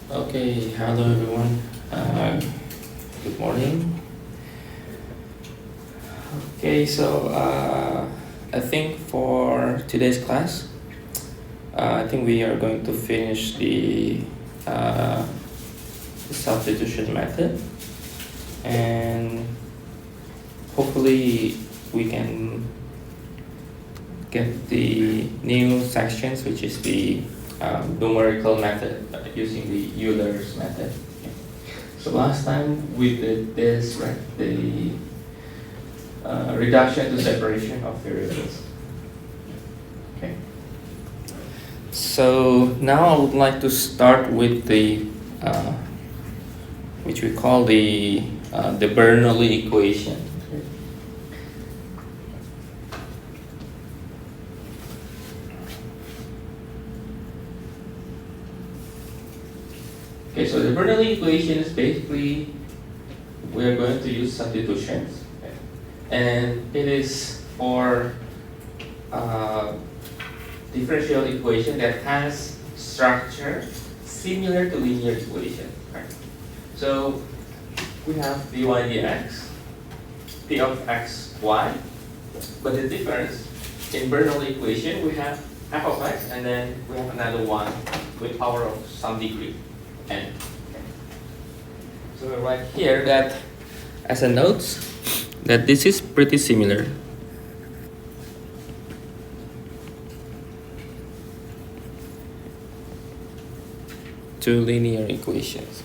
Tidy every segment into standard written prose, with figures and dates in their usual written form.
Okay, hello everyone. Good morning. Okay, I think for today's class, I think we are going to finish the substitution method, and hopefully we can get the new sections, which is the numerical method using the Euler's method. So last time we did this, right? The reduction to separation of variables. Okay. So now I would like to start with the which we call the Bernoulli equation. Okay, so the Bernoulli equation is basically we are going to use substitutions, okay? And it is for differential equation that has structure similar to linear equation. Right? So we have dy dx, p of x, y, but the difference in Bernoulli equation we have f of x and then we have another one with power of some degree n. So we write here that as a note that this is pretty similar to linear equations.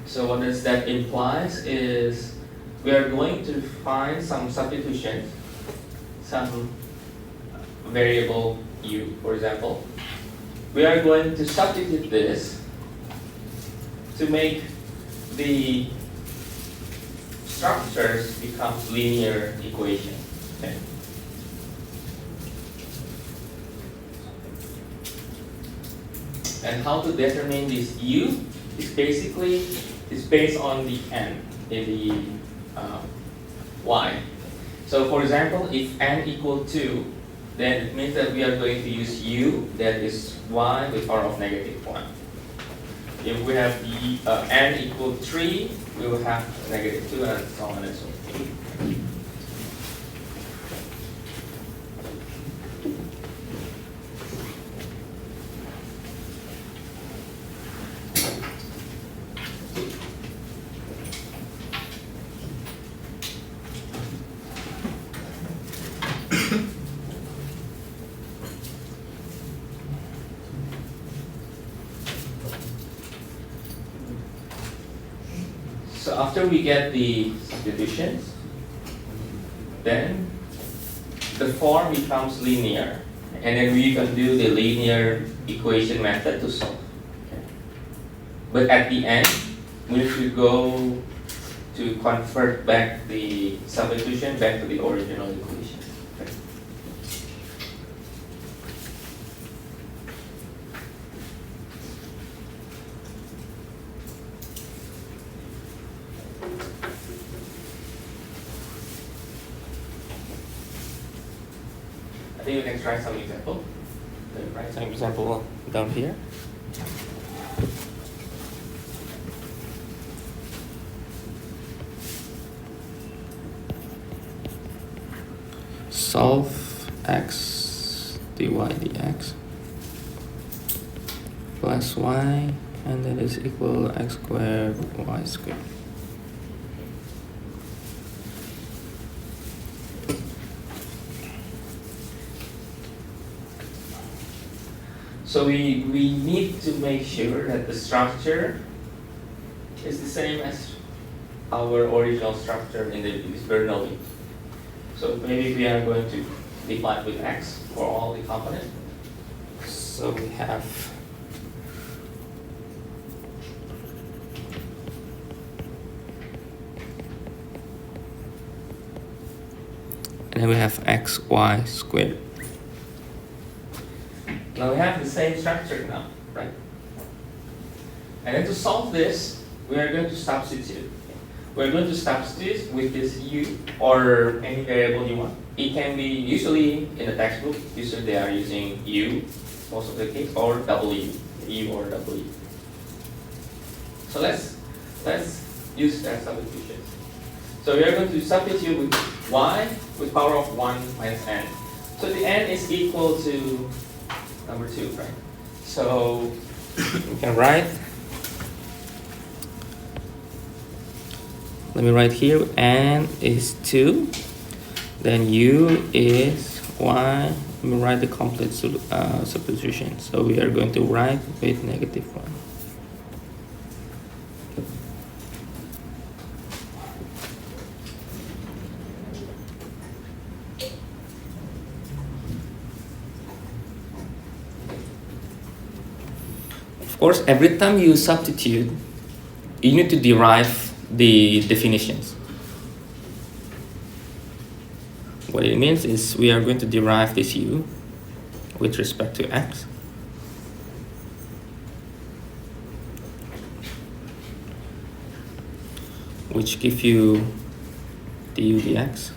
So what does that implies is we are going to find some substitutions, some variable u, for example. We are going to substitute this to make the structures become linear equations. Okay. And how to determine this u is basically based on the n in the y. So for example, if n equal 2, then it means that we are going to use u that is y with power of negative 1. If we have the n equal 3, we will have negative 2 and so on and so forth. So after we get the substitutions, then the form becomes linear, and then we can do the linear equation method to solve. Okay. But at the end, we need to go to convert back the substitution back to the original equation. Okay. I think we can try some example. Write some example down here. Solve x dy dx plus y, and that is equal x squared y squared. So we need to make sure that the structure is the same as our original structure in the Bernoulli. So maybe we are going to divide with x for all the components. So we have and then we have xy squared. Now we have the same structure now, right? And then to solve this, we are going to substitute. We're going to substitute with this u or any variable you want. It can be usually in the textbook, usually they are using u most of the case, or w. E or W. So let's use that substitution. So we are going to substitute with y with power of 1 minus n. So the n is equal to number 2, right? So we can write, let me write here, n is 2, then u is y, let me write the complete substitution. So we are going to write with negative 1. Of course, every time you substitute, you need to derive the definitions. What it means is we are going to derive this u with respect to x. Which give you du dx.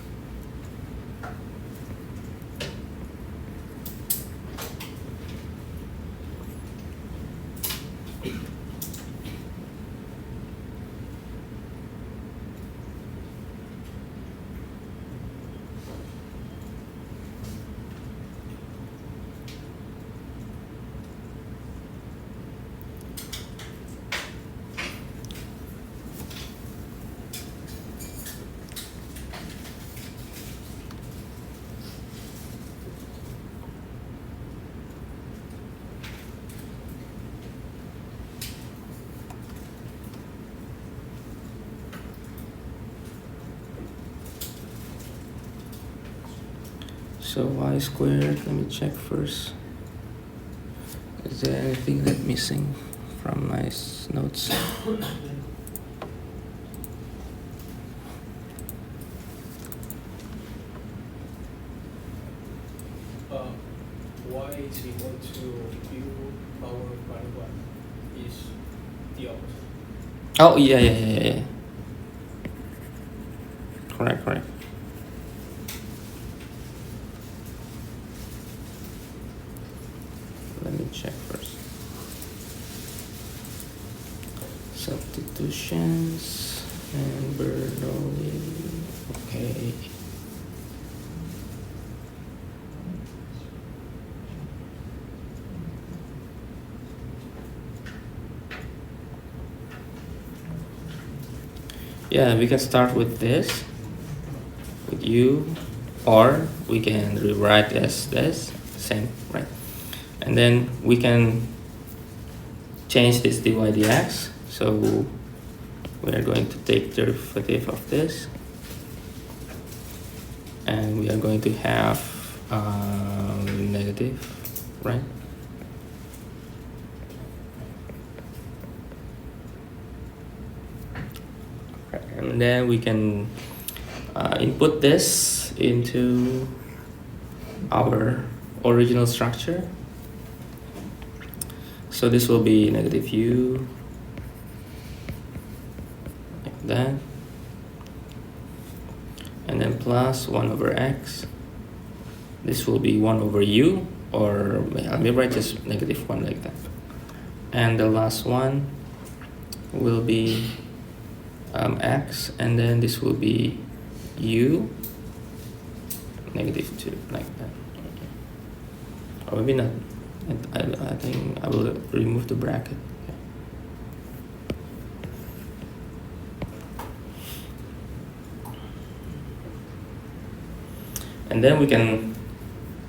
So y squared, let me check first. Is there anything that missing from my notes? Y is equal to u power by 1 is the opposite. Oh, yeah. Correct. Let me check first. Substitutions and Bernoulli. Okay. Yeah, we can start with this, with u, or we can rewrite as this, same, right? And then we can change this dy dx. So we are going to take derivative of this, and we are going to have negative, right? And then we can input this into our original structure. So this will be negative u, like that, and then plus 1 over x. This will be 1 over u, or let me write just negative 1 like that. And the last one will be x, and then this will be u, negative 2, like that. Or maybe not. I think I will remove the bracket. Okay. And then we can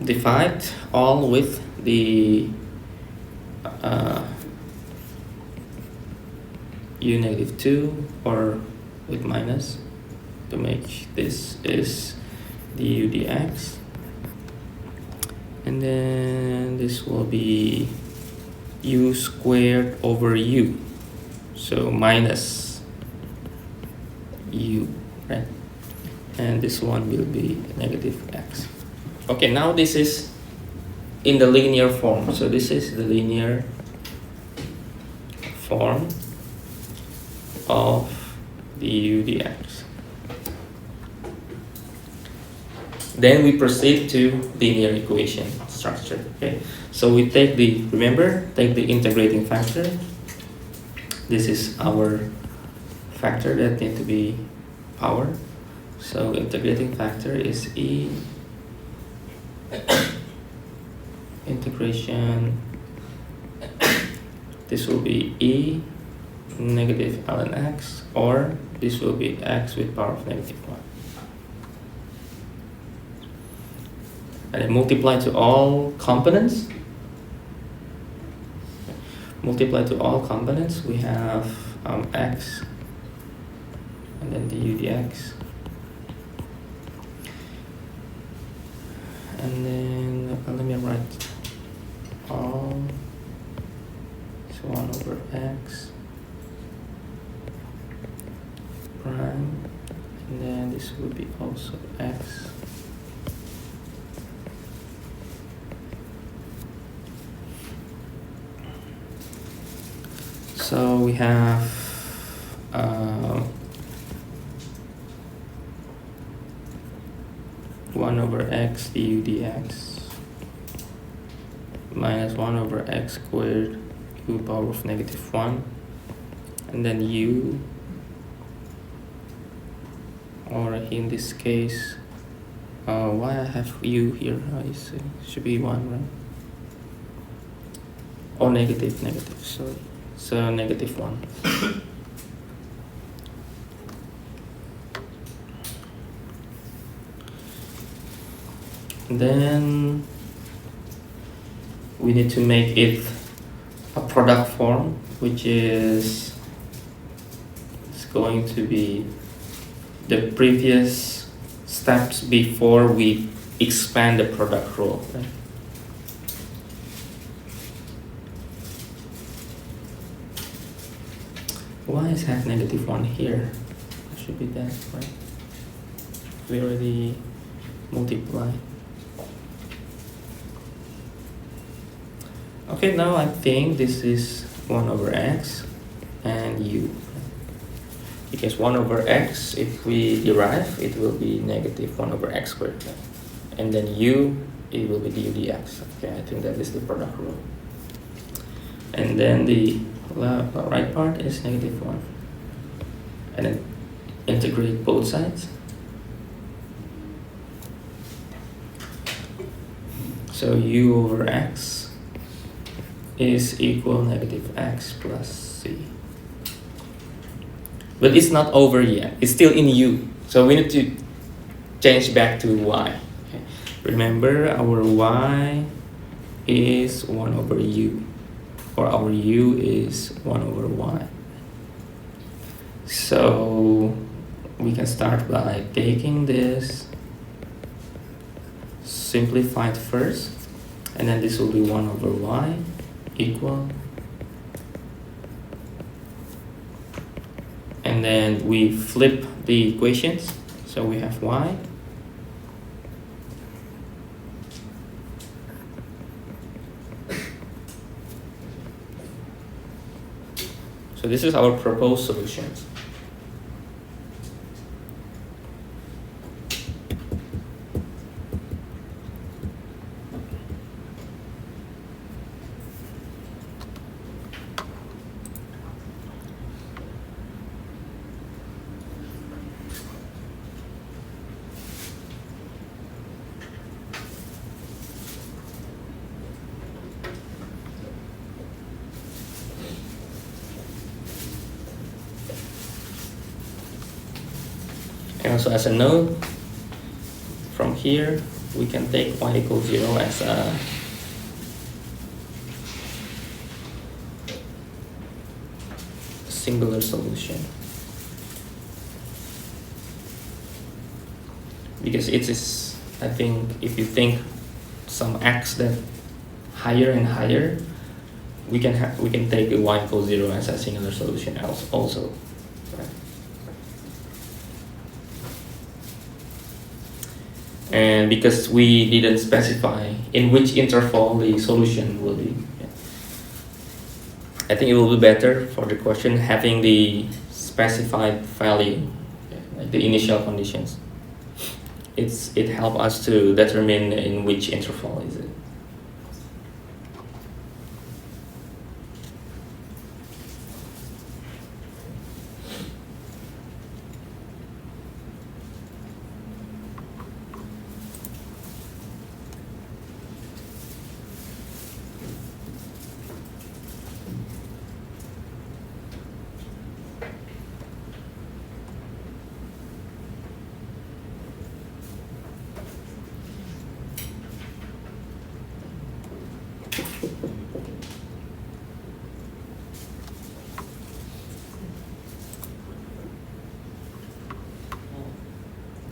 divide all with the u negative 2 or with minus to make this is du dx. And then this will be u squared over u, so minus u, right? And this one will be negative x. Okay, now this is in the linear form. So this is the linear form of du dx. Then we proceed to linear equations. structure. Okay, so we take the integrating factor. This is our factor that need to be power. So integrating factor is E integration. This will be E negative ln x, or this will be x with power of negative 1. And then multiply to all components. Multiply to all components, we have x and then du dx. And then let me write all. So 1 over x prime, and then this will be also x. So we have 1 over x du dx minus 1 over x squared to the power of negative 1, and then u, or in this case, why I have u here? I see, should be 1, right? Or negative, sorry. So negative 1. Then we need to make it a product form, which is going to be the previous steps before we expand the product rule. Right? Why is have negative 1 here? It should be that, right? We already multiply. Okay, now I think this is 1 over x and u. Because 1 over x, if we derive, it will be negative 1 over x squared. And then u, it will be du dx. Okay, I think that is the product rule. And then the right part is negative 1. And then integrate both sides. So u over x is equal negative x plus c. But it's not over yet. It's still in u. So we need to change back to y. Okay. Remember, our y is 1 over u. Or our u is 1 over y. So we can start by taking this, simplified first, and then this will be 1 over y equal, and then we flip the equations, so we have y so this is our proposed solution. And also as a note, from here we can take y equals 0 as a singular solution, because it is, I think, if you think some x that higher and higher, we can take the y equals 0 as a singular solution also. And because we didn't specify in which interval the solution will be, I think it will be better for the question having the specified value, like the initial conditions. It helps us to determine in which interval is it.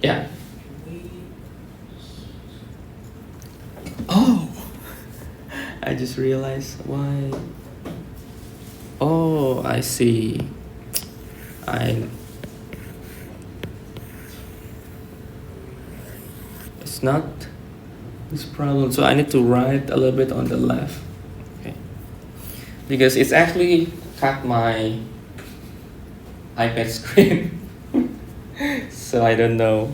Yeah. We Oh, I just realized why. Oh, I see. I. It's not this problem, so I need to write a little bit on the left. Okay. Because it's actually cut my iPad screen, so I don't know.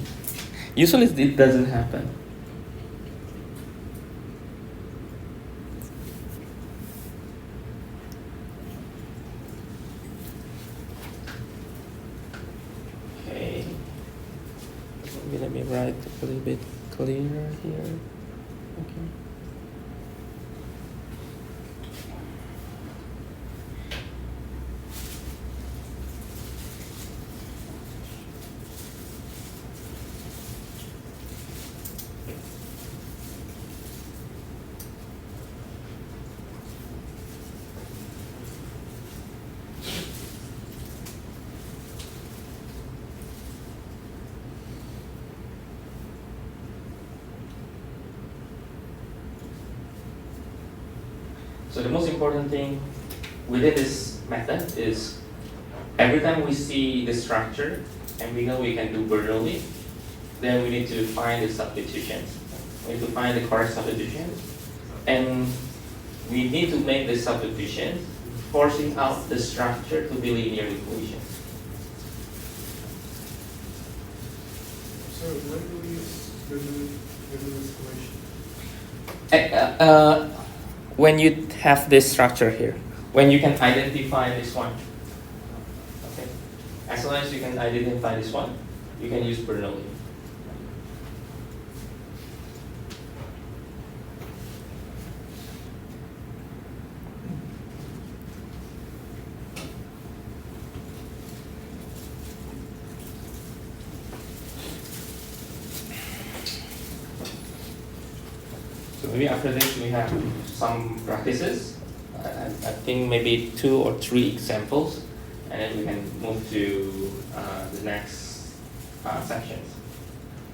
Usually it doesn't happen. Okay. Maybe let me write a little bit clearer here. Okay. So the most important thing within this method is every time we see the structure and we know we can do Bernoulli, then we need to find the substitutions. We need to find the correct substitutions, and we need to make the substitutions forcing out the structure to be linear equations. So when do we use Bernoulli's equation? When you have this structure here, when you can identify this one, okay, as long as you can identify this one, you can use Bernoulli. So maybe after this we have some practices. I think maybe 2 or 3 examples, and then we can move to the next sections,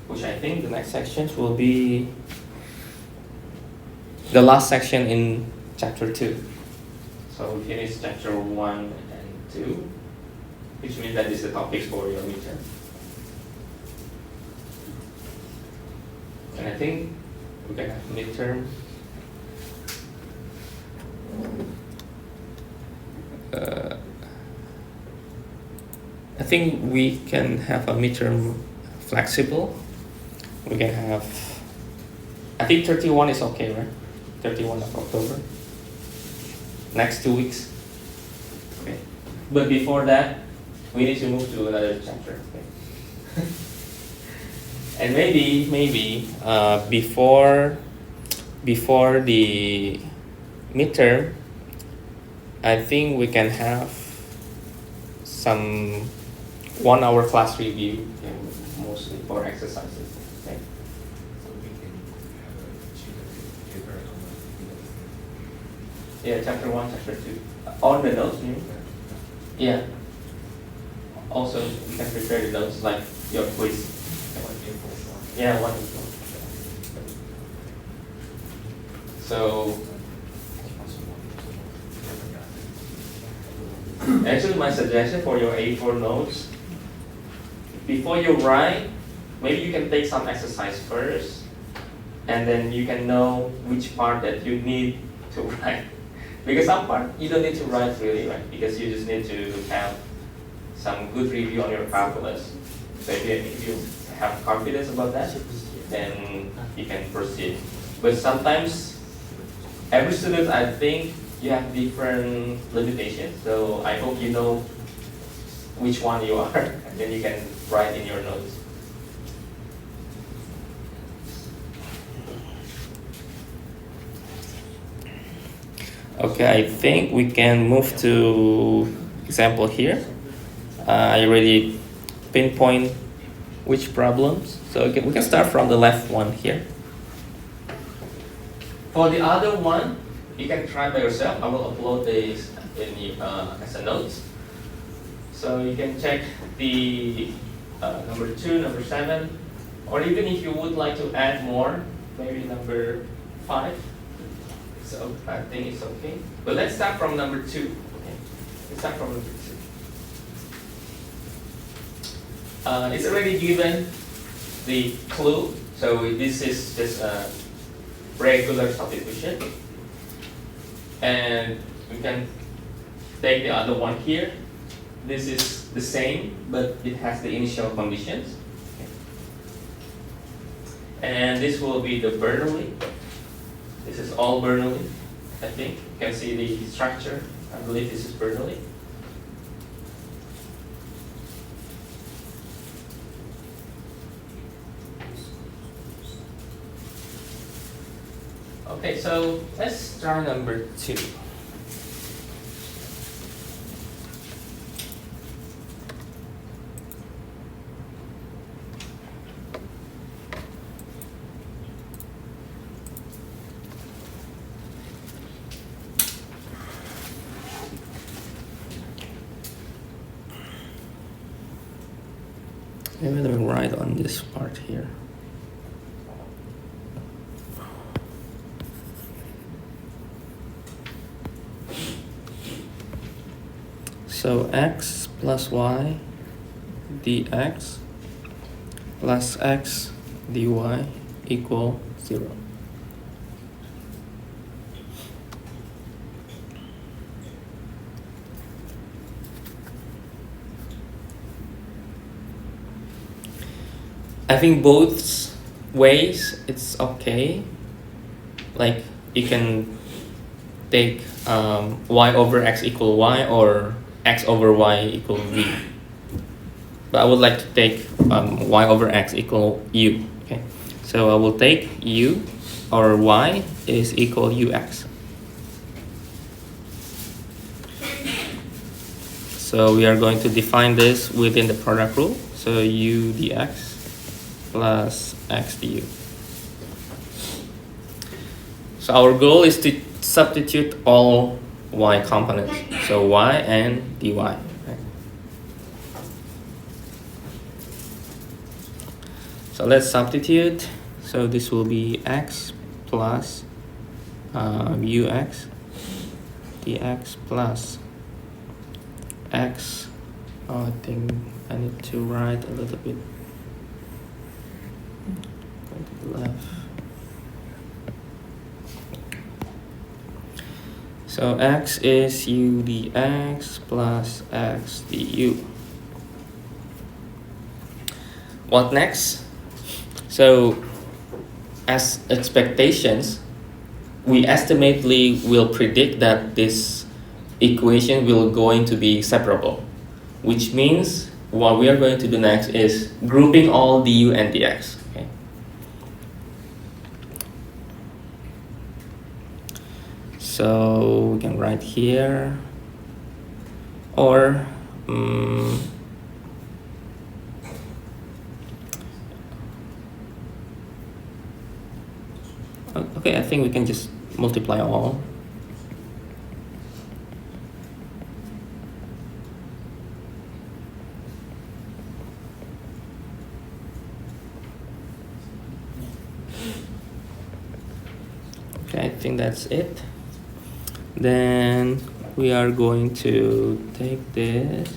which I think the next sections will be the last section in chapter 2. So we finish chapter 1 and 2, which means that is the topic for your midterm. And I think we can have midterm. I think we can have a midterm flexible. We can have, I think 31 is okay, right? 31 of October. Next 2 weeks. Okay. But before that, we need to move to another chapter. Okay. And maybe before the midterm, I think we can have some 1 hour class review, mostly for exercises. Okay. So we can have a cheaper paper on Yeah, chapter 1, chapter 2. On the notes, you mean? Yeah. Also, you can prepare the notes like your quiz. Yeah, 1 is 1. So, actually my suggestion for your A4 notes, before you write, maybe you can take some exercise first, and then you can know which part that you need to write. Because some part you don't need to write really, right? Because you just need to have some good review on your calculus. So if you have confidence about that, then you can proceed. But sometimes every student, I think, you have different limitations. So I hope you know which one you are, and then you can write in your notes. Okay, I think we can move to example here. I already pinpoint which problems. So we can start from the left one here. For the other one, you can try by yourself. I will upload this as a note. So you can check the number 2, number 7, Or even if you would like to add more, maybe number 5. So I think it's okay. But let's start from number 2. Okay. Let's start from number 2. It's already given the clue. So this is just a regular substitution. And we can take the other one here. This is the same, but it has the initial conditions. Okay. And this will be the Bernoulli. This is all Bernoulli, I think. You can see the structure. I believe this is Bernoulli. Okay, so let's try number 2. Maybe they're right on this part here. So x plus y dx plus x dy equal 0. I think both ways it's okay. Like you can take y over x equal y or x over y equal v. But I would like to take y over x equal u. Okay, so I will take u or y is equal ux. So we are going to define this within the product rule. So u dx plus x du. So our goal is to substitute all y components. So y and dy. Okay. So let's substitute. So this will be x plus ux dx plus x. Oh, I think I need to write a little bit. Go to the left. So x is u dx plus x du. What next? So as expectations, we estimately will predict that this equation will going to be separable, which means what we are going to do next is grouping all du and dx. Okay. So we can write here, or okay, I think we can just multiply all. Okay, I think that's it. Then we are going to take this.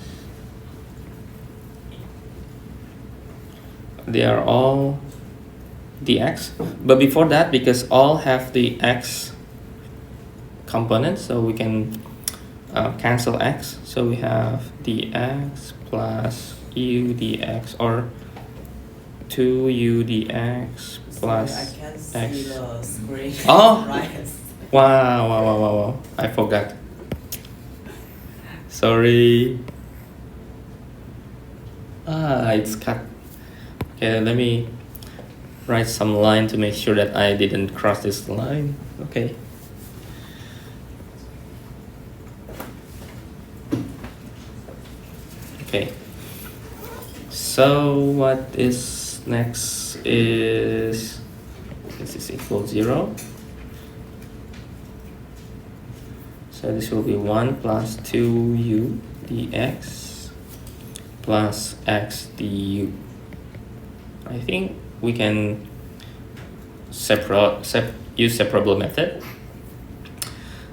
They are all dx, but before that, because all have the x components, so we can cancel x. So we have dx plus u dx, or 2u dx plus I can't see x. the screen. Oh! Right. Wow, I forgot. Sorry. It's cut. Okay, let me write some line to make sure that I didn't cross this line. Okay. Okay. So what is next is this is equal 0. So this will be 1 plus 2u dx plus x du. I think we can use separable method.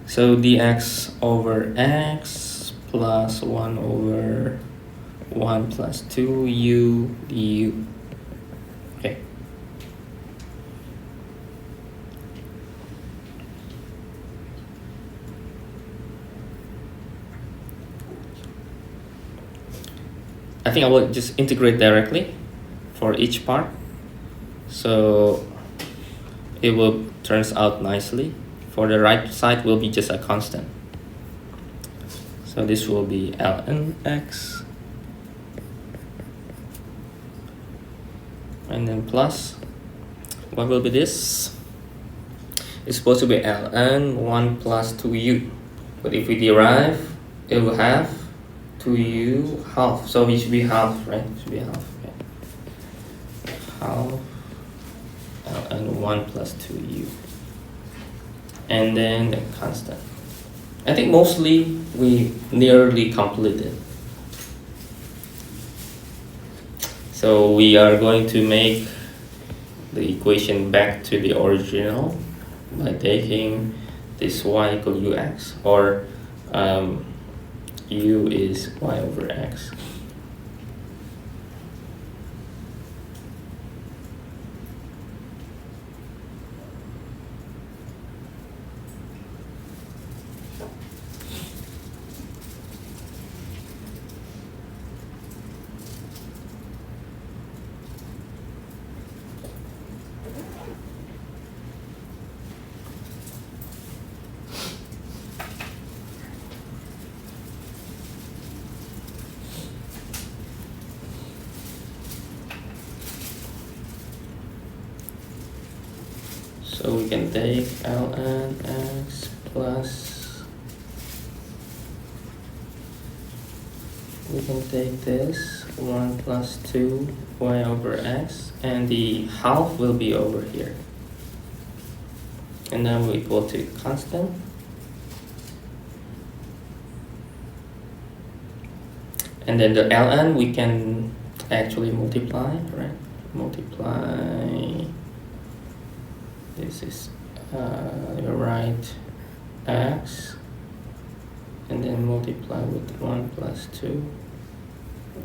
So dx over x plus 1 over 1 plus 2u du. Okay. I think I will just integrate directly for each part. So it will turns out nicely. For the right side will be just a constant. So this will be ln x and then plus, what will be this? It's supposed to be ln 1 plus 2u, but if we derive, it will have 2u half, so it should be half, right? It should be half, okay. Half ln 1 plus 2u, and then the constant. I think mostly we nearly completed. So we are going to make the equation back to the original by taking this y equal ux, or u is y over x. So we can take ln x plus, we can take this 1 plus 2 y over x, and the half will be over here. And then we equal to constant. And then the ln we can actually multiply, right? Multiply. This is right x, and then multiply with 1 plus 2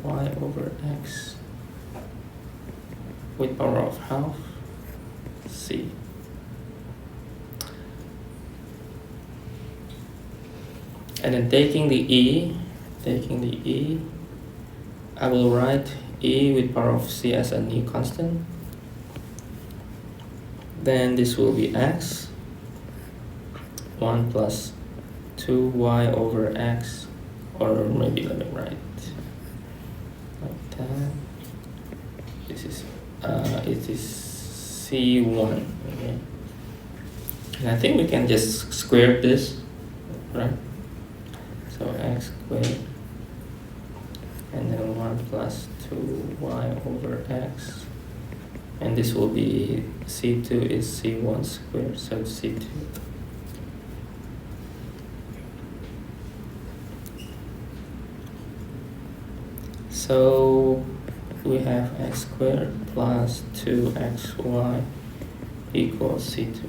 y over x with power of half c. And then taking the e, I will write e with power of c as a new constant. Then this will be x, 1 plus 2y over x, or maybe let me write like that. This is it is c1. Okay, and I think we can just square this, right? So x squared, and then 1 plus 2y over x. And this will be c2 is c1 squared, so c2. So we have x squared plus 2xy equals c2.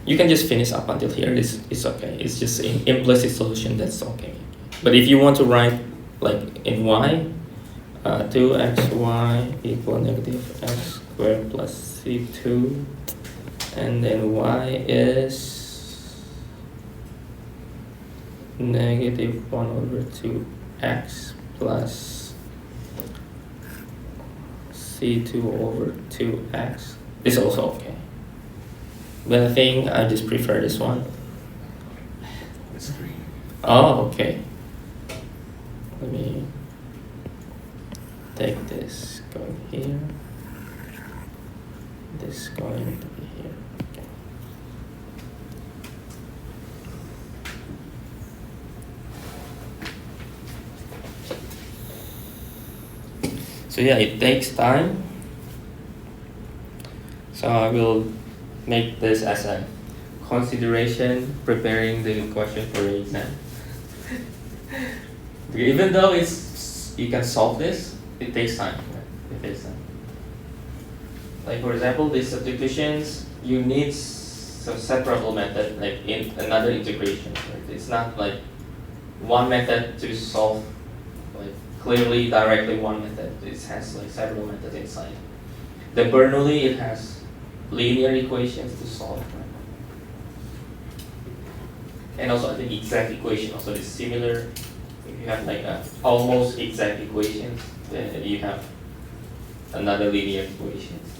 You can just finish up until here. This is okay. It's just an implicit solution, that's okay. But if you want to write like in y, 2xy equal negative x squared plus c2, and then y is negative 1 over 2x plus c2 over 2x is also okay. But I think I just prefer this one. It's 3. Oh, okay. Let me take this going here. This going to be here. Okay. So yeah, it takes time. So I will make this as a consideration preparing the question for the exam. Even though you can solve this, it takes time. with this. Like for example, these substitutions, you need some separable method, like in another integration. Right? It's not like one method to solve, like clearly directly one method. It has like several methods inside. The Bernoulli, it has linear equations to solve. Right? And also I think exact equation also is similar. If you have like a almost exact equations, then you have another linear equations.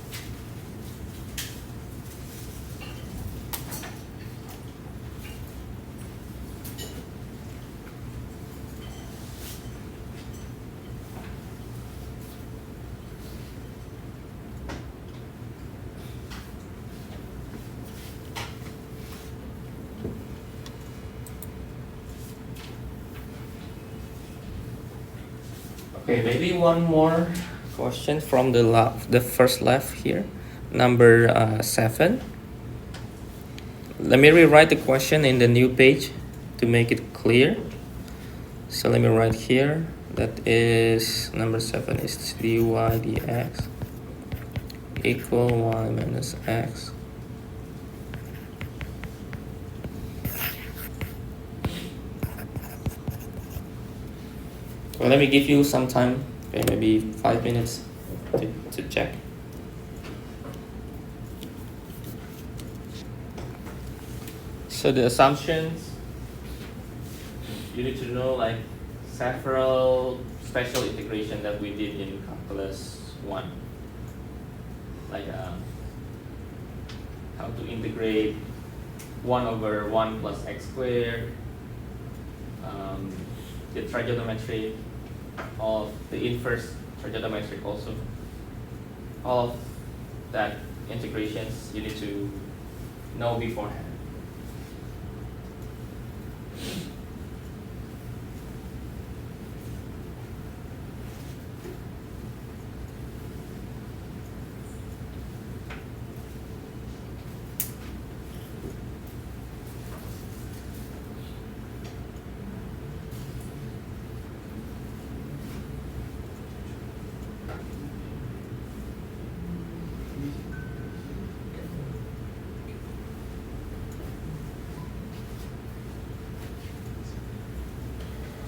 Okay, maybe one more Question from the first left here, number 7. Let me rewrite the question in the new page to make it clear. So let me write here, that is number 7 is dy dx equal y minus x. Well, let me give you some time, okay, maybe 5 minutes to check. So the assumptions, you need to know like several special integration that we did in calculus 1. Like how to integrate 1 over 1 plus x squared, the trigonometry, all of the inverse trigonometric also. All of that integrations you need to know beforehand.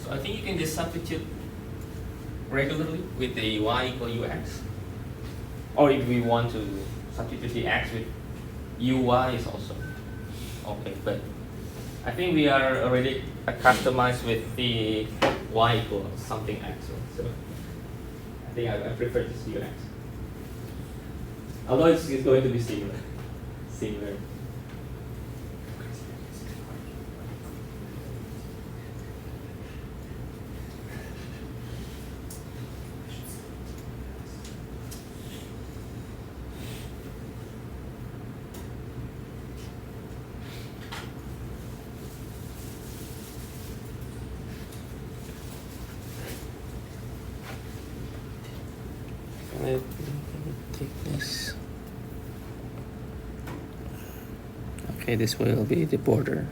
So I think you can just substitute regularly with the y equal ux. Or if we want to substitute the x with uy is also okay. But I think we are already customized with the y equal something x. So I think I prefer just ux. Although it's going to be similar. Similar. Let me take this. Okay, this will be the border.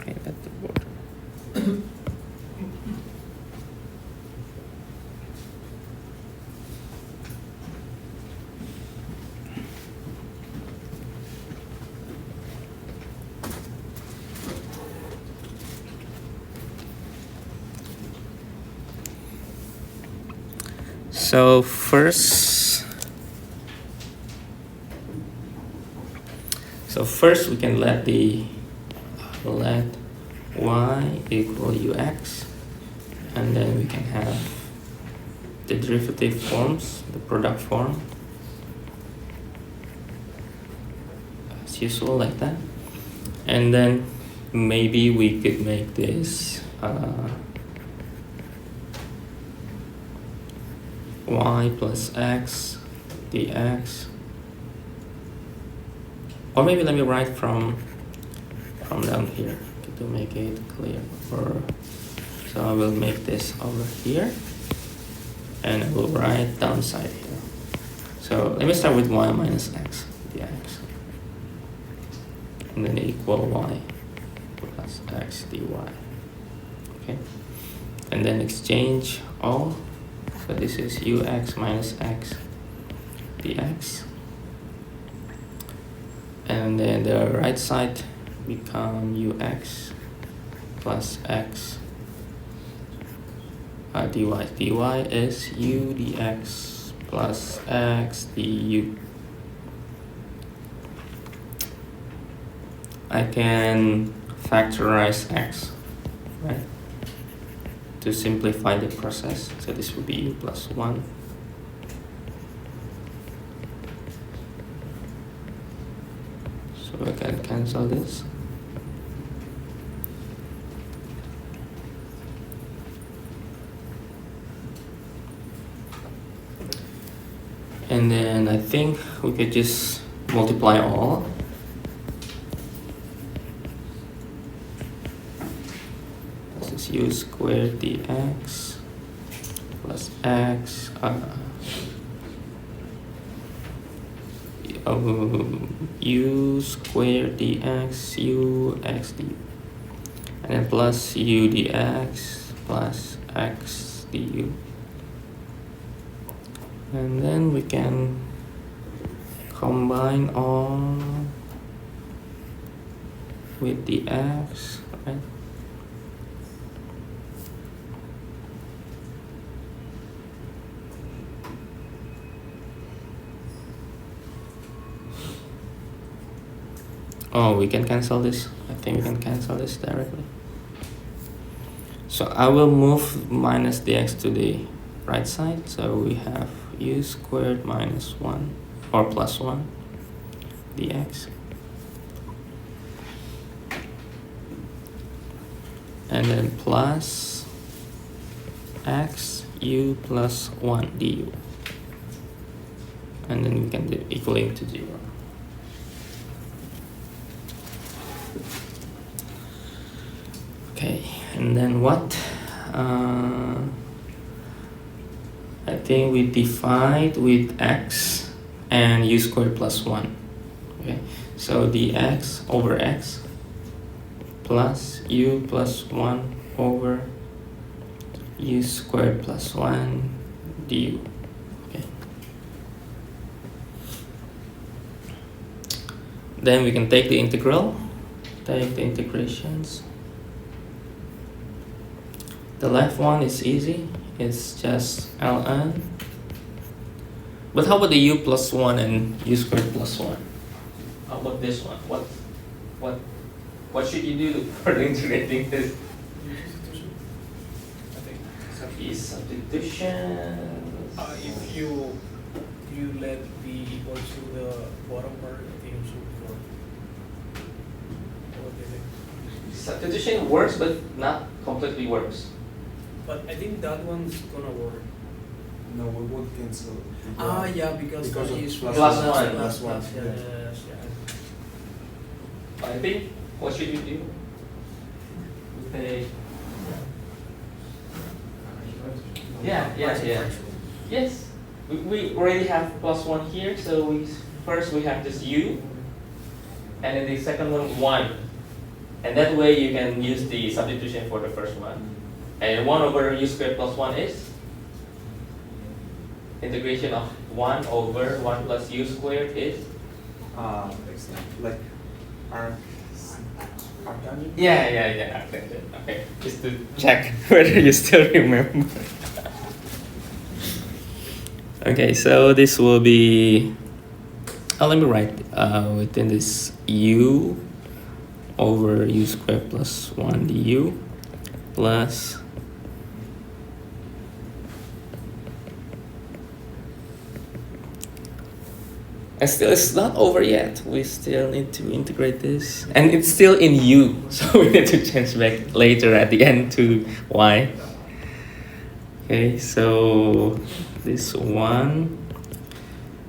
Okay, that's the border. So first we can let y equal ux, and then we can have the derivative forms, the product form, as usual, like that. And then maybe we could make this y plus x dx, or maybe let me write from down here to make it clear. So I will make this over here, and I will write downside here. So let me start with y minus x dx, and then equal y plus x dy. Okay. and then exchange all. So this is ux minus x dx, and then the right side become ux plus x dy. dy is u dx plus x du. I can factorize x, right, to simplify the process. So this will be u plus 1. So I can cancel this. And then I think we could just multiply all. This is u squared dx plus x u squared dx u x du, and then plus u dx plus x du. And then we can combine all with the x, right? Oh, we can cancel this. I think we can cancel this directly. So I will move minus dx to the right side. So we have u squared minus 1 or plus 1 dx. And then plus x u plus 1 du. And then we can do equaling to 0. Okay, and then what? I think we divide with x and u squared plus 1. Okay, so dx over x plus u plus 1 over u squared plus 1 du. Okay. Then we can take the integral, take the integrations. The left one is easy, it's just ln. But how about the u plus 1 and u squared plus 1? How about this one? What should you do for integrating this? I think. Is substitution. If you let b equal to the bottom part, I think it's for. What do you think? Substitution works, but not completely works. But I think that one's gonna work. No, we would cancel. Yeah, because Because that of is plus one. Plus one, Yeah, yeah. yeah. I think, what should you do? Okay. Yeah. Yes, we already have plus 1 here, so first we have this u, and then the second one 1. And that way you can use the substitution for the first one. And 1 over u squared plus 1 is integration of 1 over 1 plus u squared is? Like arc done. Yeah. Okay, just to check whether you still remember. Okay, so this will be, let me write within this u over u squared plus 1 du plus and still it's not over yet. We still need to integrate this, and it's still in u, so we need to change back later at the end to y. Okay, so this one,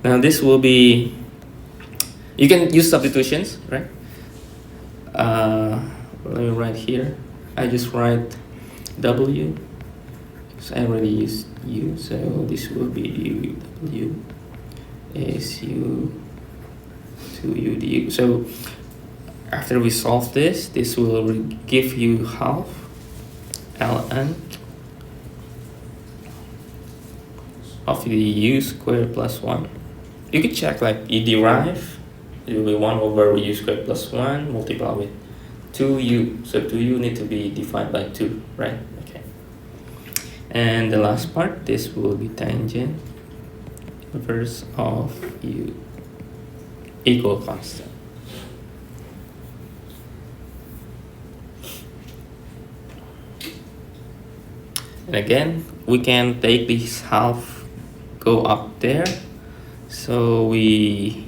now this will be, you can use substitutions, right? Let me write here. I just write w because I already used u, so this will be w is u to u du. So after we solve this will give you half ln of the u squared plus 1. You could check, like, you derive, it will be 1 over u squared plus 1 multiplied with 2u. So 2u need to be divided by 2, right? Okay. And the last part, this will be tangent inverse of u equal constant. And again, we can take this half, go up there. So we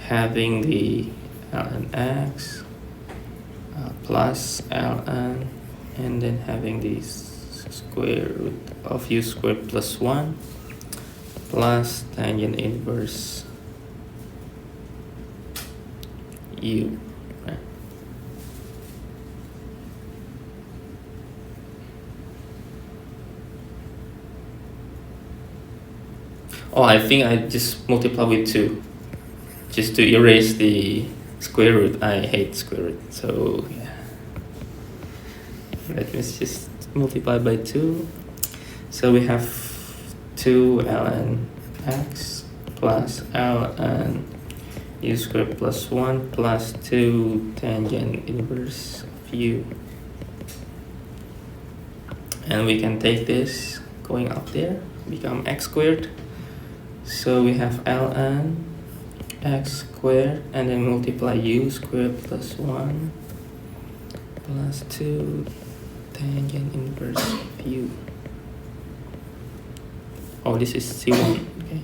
having the ln x plus ln, and then having this square root of u squared plus 1 plus tangent inverse u. Right? Oh, I think I just multiply with 2 just to erase the square root. I hate square root, so yeah. Let me just multiply by 2. So we have 2 ln x plus ln u squared plus 1 plus 2 tangent inverse of u. And we can take this going up there, become x squared. So we have ln x squared and then multiply u squared plus 1 plus 2 tangent inverse of u. Oh, this is c1. Okay,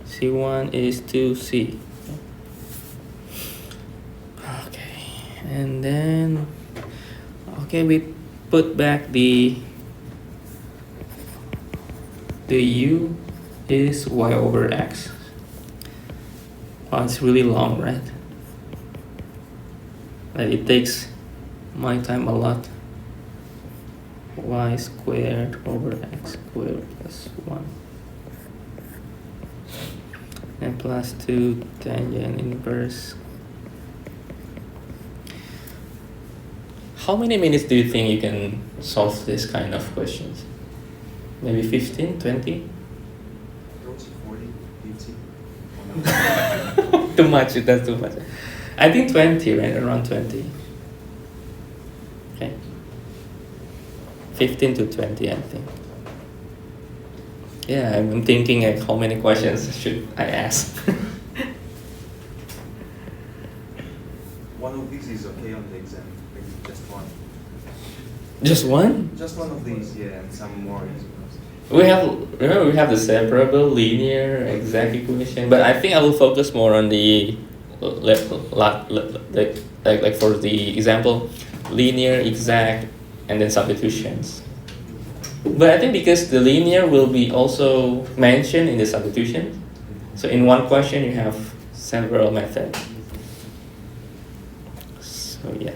c1 is 2c. Okay, and then we put back the u is y over x. Wow, it's really long, right? Like, it takes my time a lot. Y squared over x squared plus 1 and plus 2 tangent inverse. How many minutes do you think you can solve this kind of questions? Maybe 15, 20? 40, 50. Too much, that's too much. I think 20, right? Around 20. Okay. 15 to 20, I think. Yeah, I'm thinking, like, how many questions should I ask? One of these is okay on the exam. Maybe just one. Just one? Just one of these, yeah, and some more. We have the separable, linear, exact equation, but I think I will focus more on the like for the example, linear, exact, and then substitutions. But I think because the linear will be also mentioned in the substitution, so in one question you have several methods. So yeah.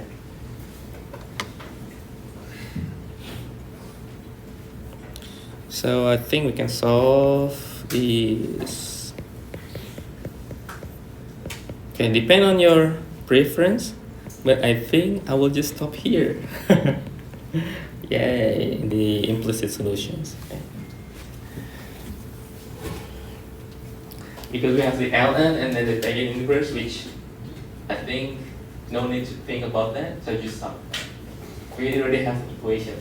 So I think we can solve these. Okay, depend on your preference, but I think I will just stop here. Yay, the implicit solutions. Okay. Because we have the ln and then the tangent inverse, which I think no need to think about that, so just stop. We already have the equation.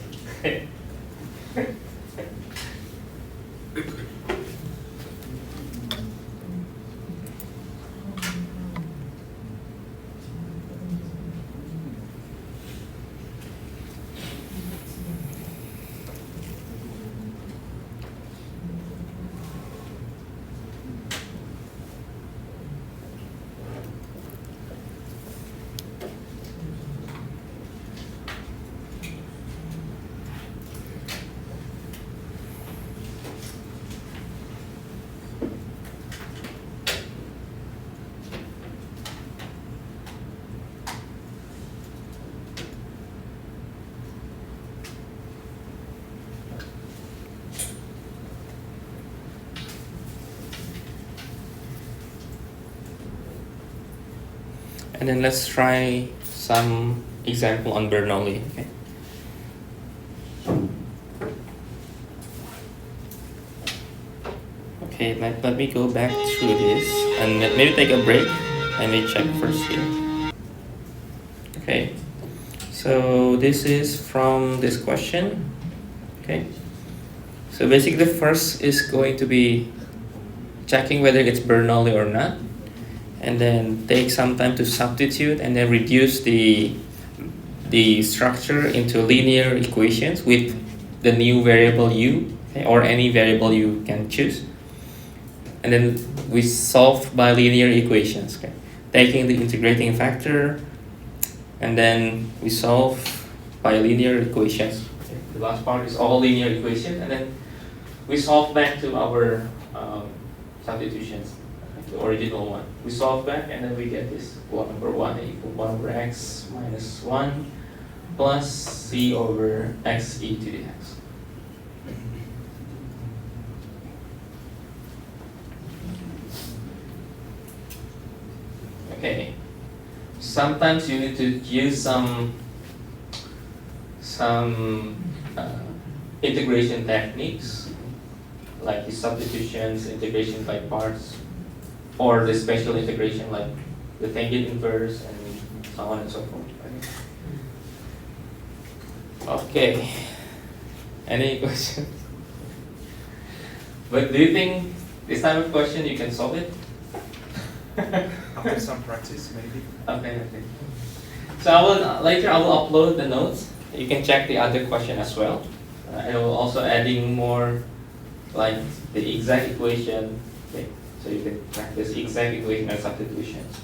And then let's try some example on Bernoulli. Okay. Okay, let me go back through this and maybe take a break. Let me check first here. Okay, so this is from this question. Okay, so basically the first is going to be checking whether it's Bernoulli or not, and then take some time to substitute and then reduce the structure into linear equations with the new variable u, okay, or any variable you can choose. And then we solve by linear equations, okay? Taking the integrating factor, and then we solve by linear equations. Okay? The last part is all linear equation, and then we solve back to our substitutions, the original one. We solve back, and then we get this 1 over 1 equal 1 over x minus 1 plus c over x e to the x. Okay. Sometimes you need to use some integration techniques, like the substitutions, integration by parts, or the special integration like the tangent inverse and so on and so forth. Okay. Any questions? But do you think this type of question you can solve it? After some practice, maybe. Okay. So I will later I will upload the notes. You can check the other question as well. I will also adding more like the exact equation. Okay. So you can practice exact equation and substitutions.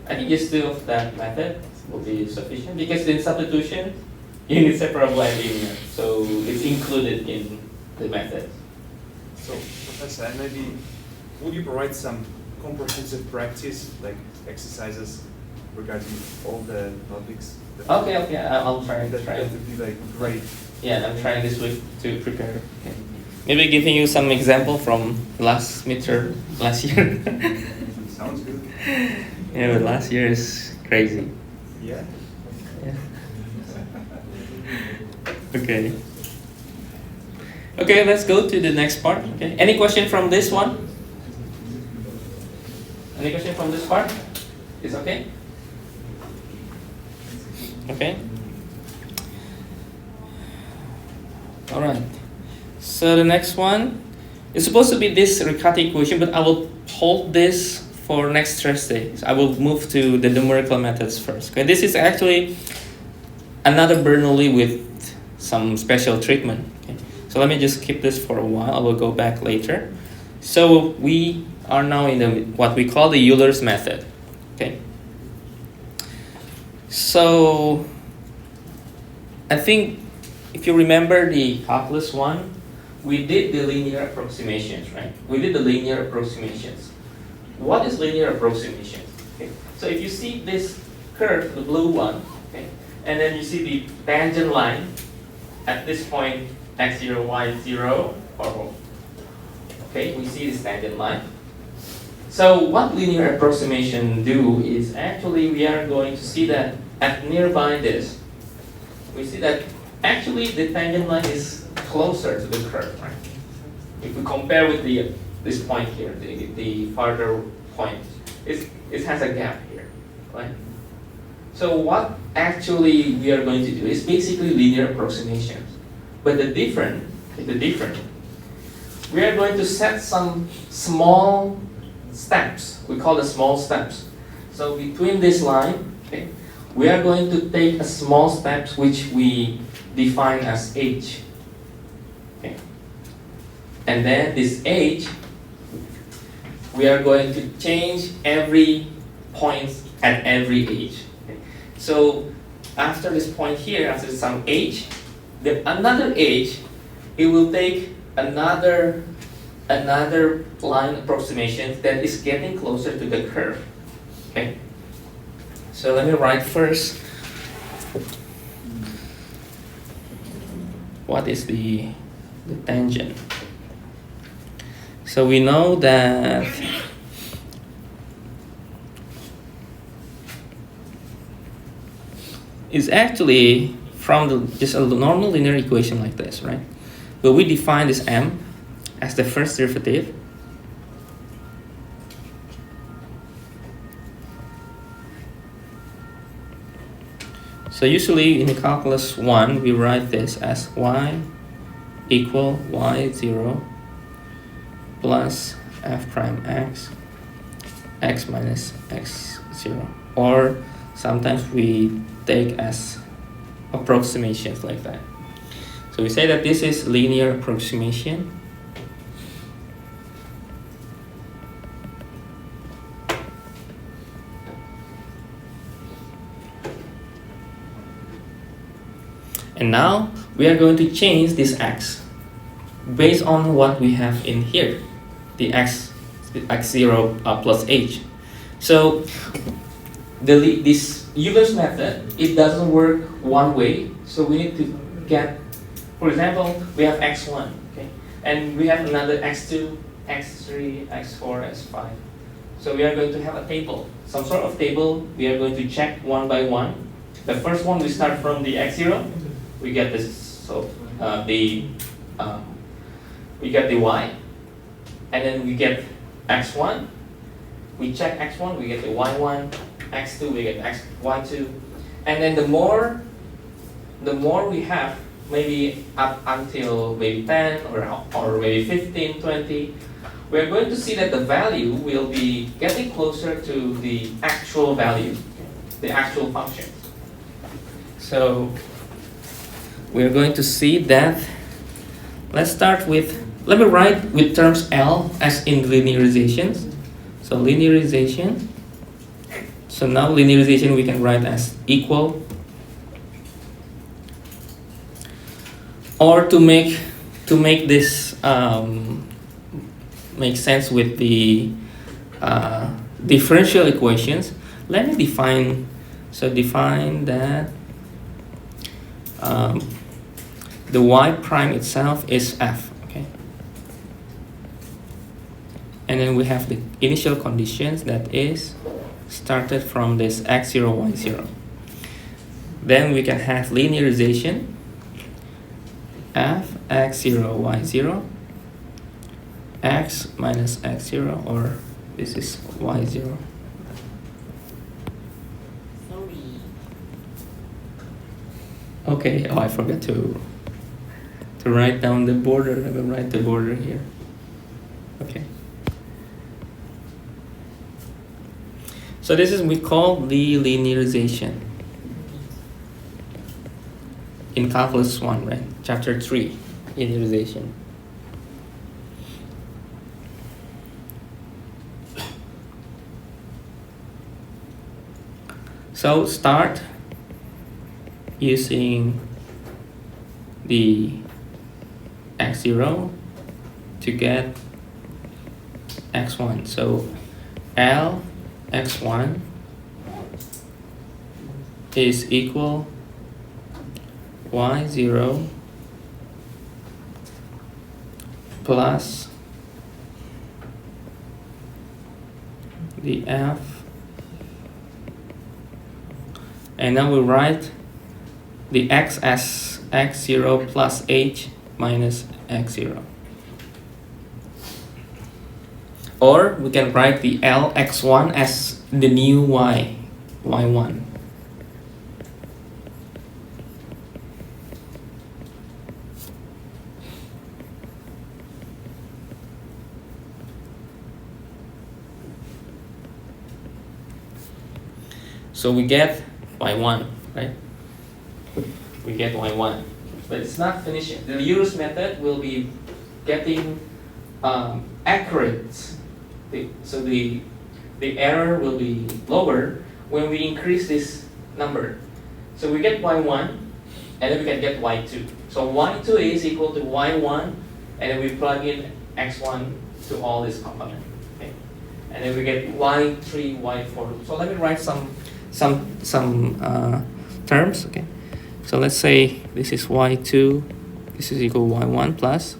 I think just two of that method will be sufficient because in substitution you need separable and linear, so it's included in the method. So, Professor, maybe would you provide some comprehensive practice, like exercises regarding all the topics? Okay, I'll try. That would be like great. Yeah, I'm trying this week to prepare. Okay. Maybe giving you some example from last midterm last year. Sounds good. Yeah, but last year is crazy. Yeah. Yeah. Okay. Okay, let's go to the next part. Okay. Any question from this one? Any question from this part? Is okay? Okay. All right. So the next one is supposed to be this Riccati equation, but I will hold this for next Thursday. So I will move to the numerical methods first. Okay. This is actually another Bernoulli with some special treatment. Okay. So let me just keep this for a while. I will go back later. So we are now in the what we call the Euler's method. Okay. So I think if you remember the calculus one, we did the linear approximations, right? We did the linear approximations. What is linear approximation? Okay. So if you see this curve, the blue one, okay, and then you see the tangent line at this point, x0, y0, or okay, we see this tangent line. So what linear approximation do is actually we are going to see that at nearby this, we see that actually the tangent line is closer to the curve, right? If we compare with this point here, the farther point, it has a gap here, right? So what actually we are going to do is basically linear approximations. But the different, we are going to set some small steps. We call the small steps. So between this line, okay, we are going to take a small steps which we define as h. Okay. And then this h, we are going to change every point at every h. Okay. So after this point here, after some h, another h, it will take another line approximation that is getting closer to the curve. Okay. So let me write first. What is the tangent? So we know that it's actually from just a normal linear equation like this, right? But we define this m as the first derivative, So usually in calculus 1, we write this as y equal y0 plus f prime x minus x0. Or sometimes we take as approximations like that. So we say that this is linear approximation. And now we are going to change this x based on what we have in here, the x0 plus h. So this Euler's method, it doesn't work one way. So we need to get, for example, we have x1, okay, and we have another x2, x3, x4, x5. So we are going to have a table, some sort of table. We are going to check one by one. The first one, we start from the x0. We get this, so we get the y, and then we get x1. We check x1, we get the y1, x2, we get y2, and then the more we have, maybe up until maybe 10 or maybe 15, 20, we're going to see that the value will be getting closer to the actual value, the actual function. So we're going to see that. Let's start with, let me write with terms L as in linearization. So linearization. So now linearization we can write as equal, or to make this make sense with the differential equations, let me define. So define that the y prime itself is f, okay, and then we have the initial conditions that is started from this x0, y0. Then we can have linearization f x0, y0 x minus x0, or this is y0. Okay, oh, I forgot to write down the border. Let me write the border here. Okay. So this is we call the linearization in calculus 1, right? Chapter 3, linearization. So start using the x0 to get x1. So L x1 is equal y0 plus the f, and now we write the x as x0 plus h minus x0. Or we can write the L x1 as the new y, y1. So we get y1, right? We get y1, but it's not finishing. The Euler's method will be getting accurate. So the error will be lower when we increase this number. So we get y1, and then we can get y2. So y2 is equal to y1, and then we plug in x1 to all these components. Okay? And then we get y3, y4. So let me write some terms. Okay. So let's say this is y2, this is equal to y1 plus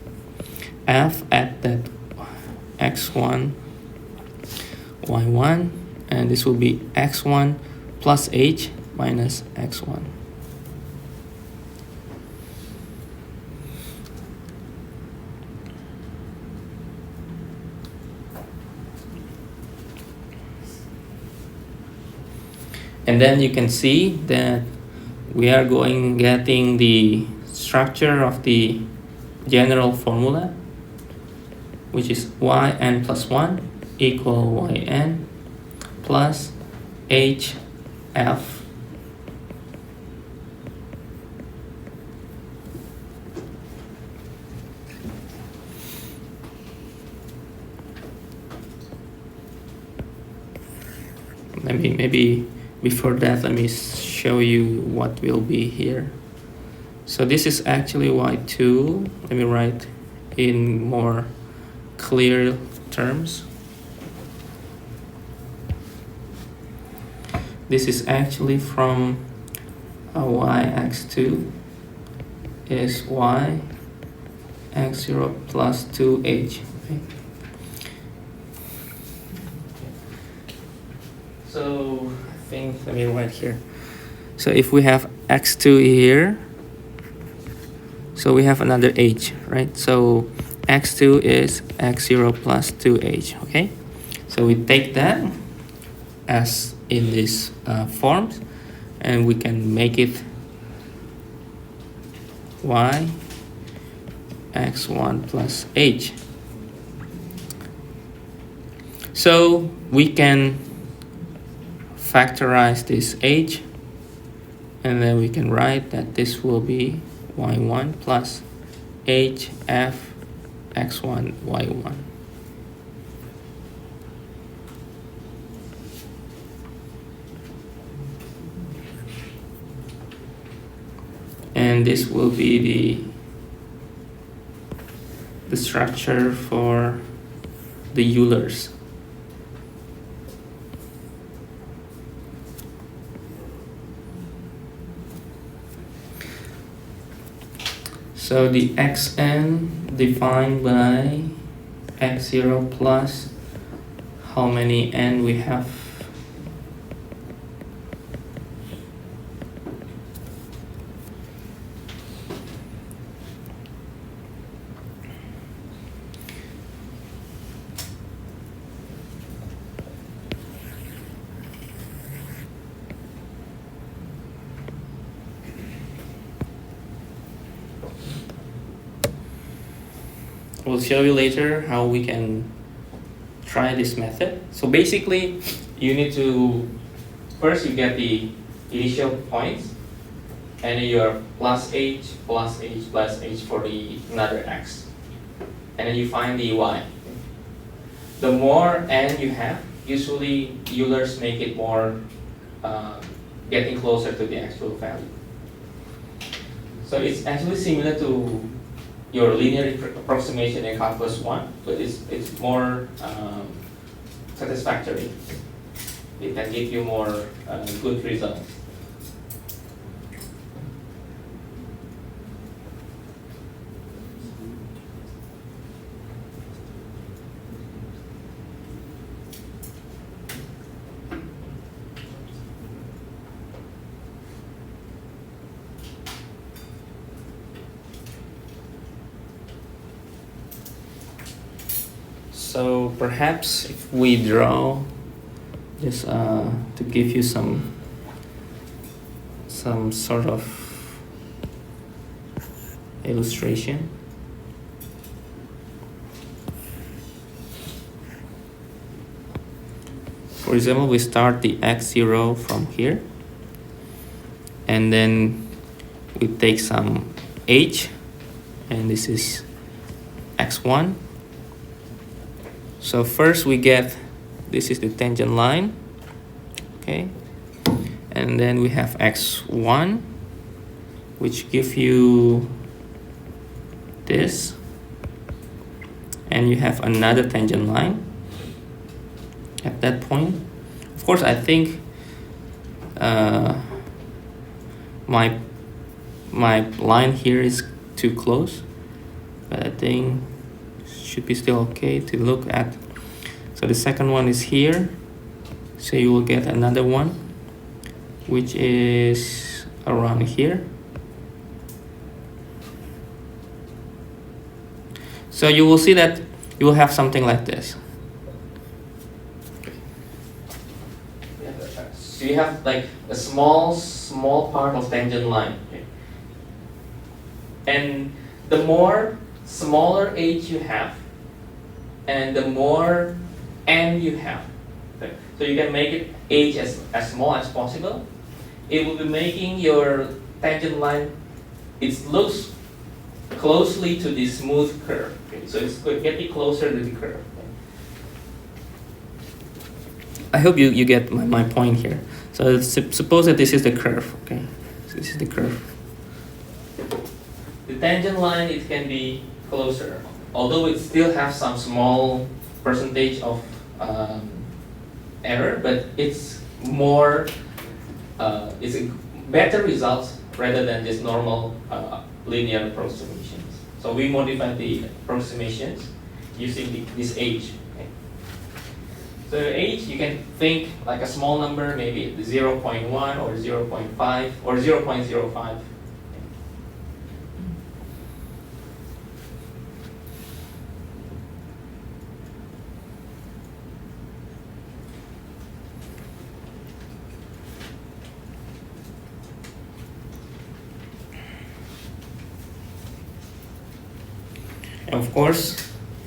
f at that x1, y1, and this will be x1 plus h minus x1. And then you can see that we are getting the structure of the general formula, which is yn plus 1 equal yn plus hf maybe before that, let me show you what will be here. So this is actually y2. Let me write in more clear terms. This is actually from yx2 is y x0 plus 2h. Okay. So I think, let me write here. So if we have x2 here, so we have another h, right? So x2 is x0 plus 2h, okay? So we take that as in this forms, and we can make it y x1 plus h. So we can factorize this h, and then we can write that this will be y1 plus hf x1 y1. And this will be the structure for the Eulers. So the xn defined by x0 plus how many n we have. We'll show you later how we can try this method. So basically, you need to, first you get the initial points, and then you are plus h plus h plus h for the another x. And then you find the y. The more n you have, usually Eulers make it more getting closer to the actual value. So it's actually similar to your linear approximation in calculus 1, but it's more satisfactory. It can give you more good results. So perhaps if we draw this to give you some sort of illustration. For example, we start the x0 from here, and then we take some h, and this is x1. So first we get, this is the tangent line, okay? And then we have x1, which give you this. And you have another tangent line at that point. Of course, I think my line here is too close, but I think should be still okay to look at. So the second one is here, so you will get another one which is around here. So you will see that you will have something like this. So you have like a small part of tangent line. Okay? And the more smaller edge you have, and the more end you have. Okay? So you can make it edge as small as possible. It will be making your tangent line, it looks closely to the smooth curve. Okay? So it's getting closer to the curve. I hope you get my point here. So suppose that this is the curve, okay? So this is the curve. The tangent line, it can be closer, although it still has some small percentage of error, but it's more, it's a better results rather than just normal linear approximations. So we modify the approximations using this age. Okay? So age, you can think like a small number, maybe 0.1 or 0.5 or 0.05. And of course,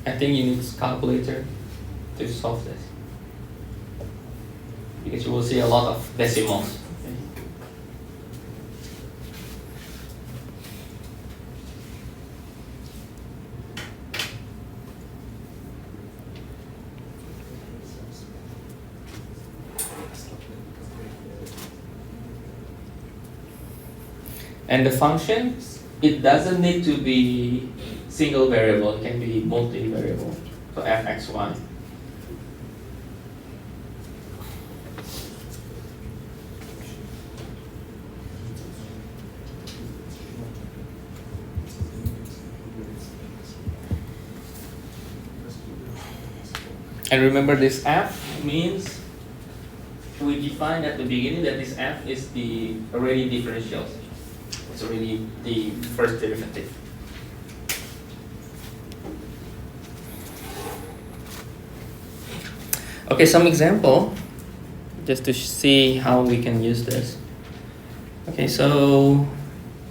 I think you need a calculator to solve this, because you will see a lot of decimals. And the function, it doesn't need to be single variable, it can be multi-variable. So fxy. And remember, this f means we defined at the beginning that this f is the already differential. It's already the first derivative. Okay, some example, just to see how we can use this. Okay, so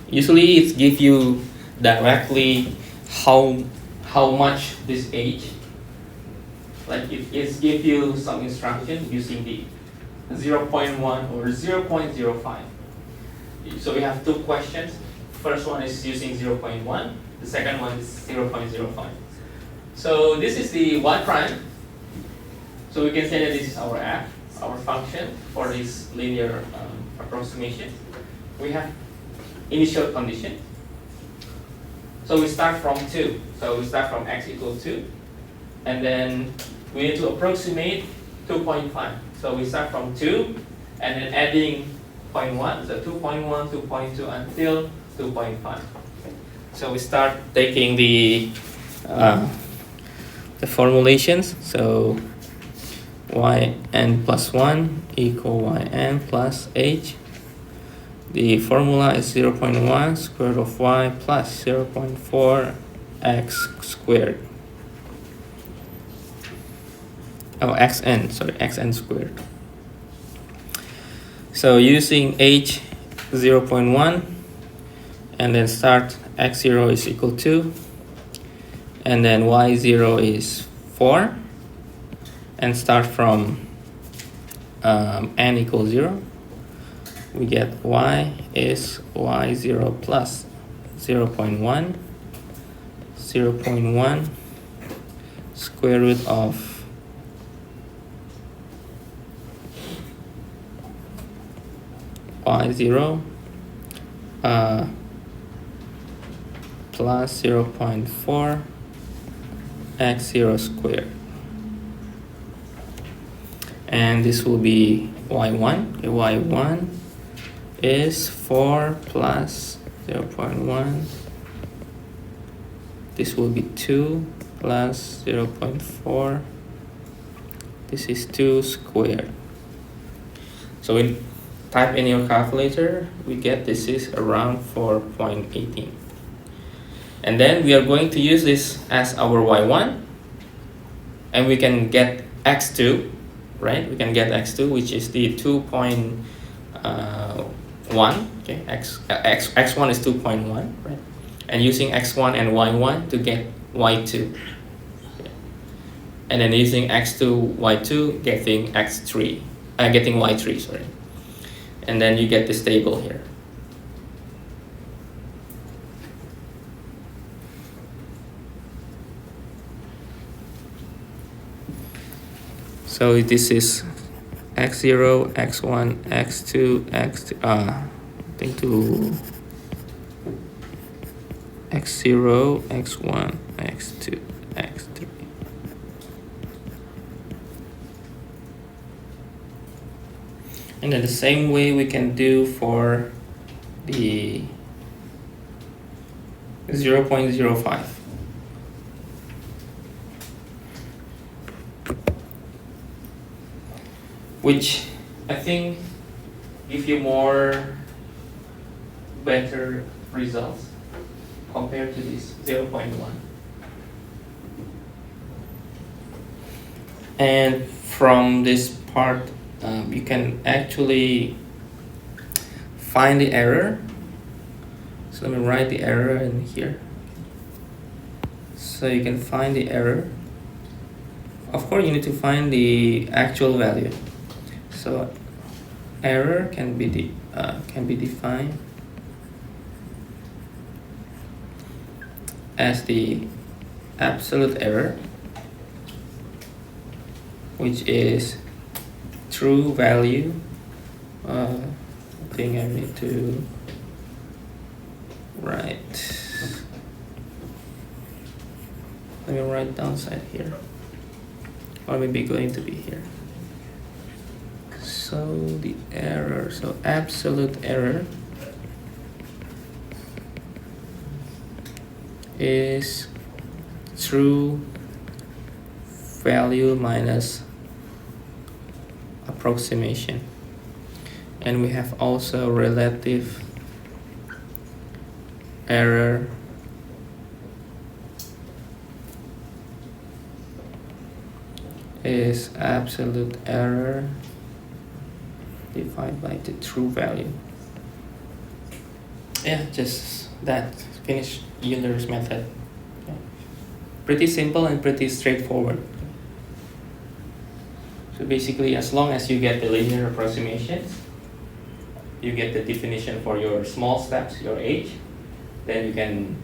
usually it gives you directly how much this age. Like it gives you some instruction using the 0.1 or 0.05. So we have two questions. First one is using 0.1. The second one is 0.05. So this is the y prime. So we can say that this is our f, our function for this linear approximation. We have initial condition. So we start from 2. So we start from x equals 2. And then we need to approximate 2.5. So we start from 2 and then adding 0.1. So 2.1, 2.2 until 2.5. So we start taking the formulations. So yn plus 1 equal yn plus h. The formula is 0.1 square root of y plus 0.4 x squared. Oh, xn squared. So using h 0.1 and then start x0 is equal to, and then y0 is 4, and start from n equals 0, we get y is y0 plus 0.1, 0.1 square root of y0 plus 0.4 x0 squared. And this will be y1. Okay, y1 is 4 plus 0.1. This will be 2 plus 0.4. This is 2 squared. So we type in your calculator, we get this is around 4.18. And then we are going to use this as our y1, and we can get x2 right? We can get x2, which is the 2.1. Okay, x1 is 2.1, right? And using x1 and y1 to get y2. Okay. And then using x2, y2, getting x3, getting y3, sorry. And then you get this table here. So this is x0, x1, x2, I think to x0, x1, x2, x3. And then the same way we can do for the 0.05. Which I think give you better results compared to this 0.1. And from this part, you can actually find the error. So let me write the error in here. So you can find the error. Of course, you need to find the actual value. So error can be defined as the absolute error, which is true value. I think I need to write. Let me write downside here, or maybe going to be here. So the error, so absolute error is true value minus approximation. And we have also relative error is absolute error divided by the true value. Yeah, just that. Finish Euler's method. Okay. Pretty simple and pretty straightforward. So basically, as long as you get the linear approximations, you get the definition for your small steps, your h, then you can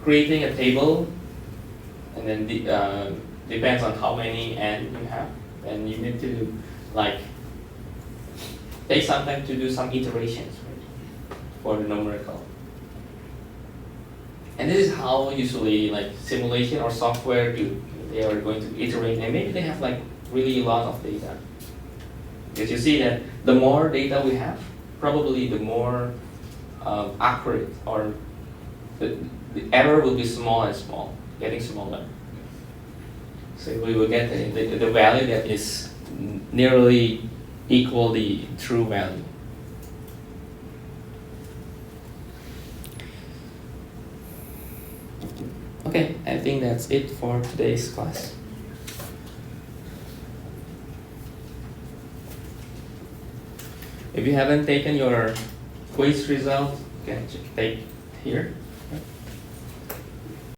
creating a table, and then depends on how many n you have, then you need to take some time to do some iterations, right, for the numerical. And this is how usually simulation or software do. They are going to iterate, and maybe they have really a lot of data. Because you see that the more data we have, probably the more accurate, or the error will be small and small, getting smaller. So we will get the value that is nearly equal the true value. Okay, I think that's it for today's class. If you haven't taken your quiz result, you can take here.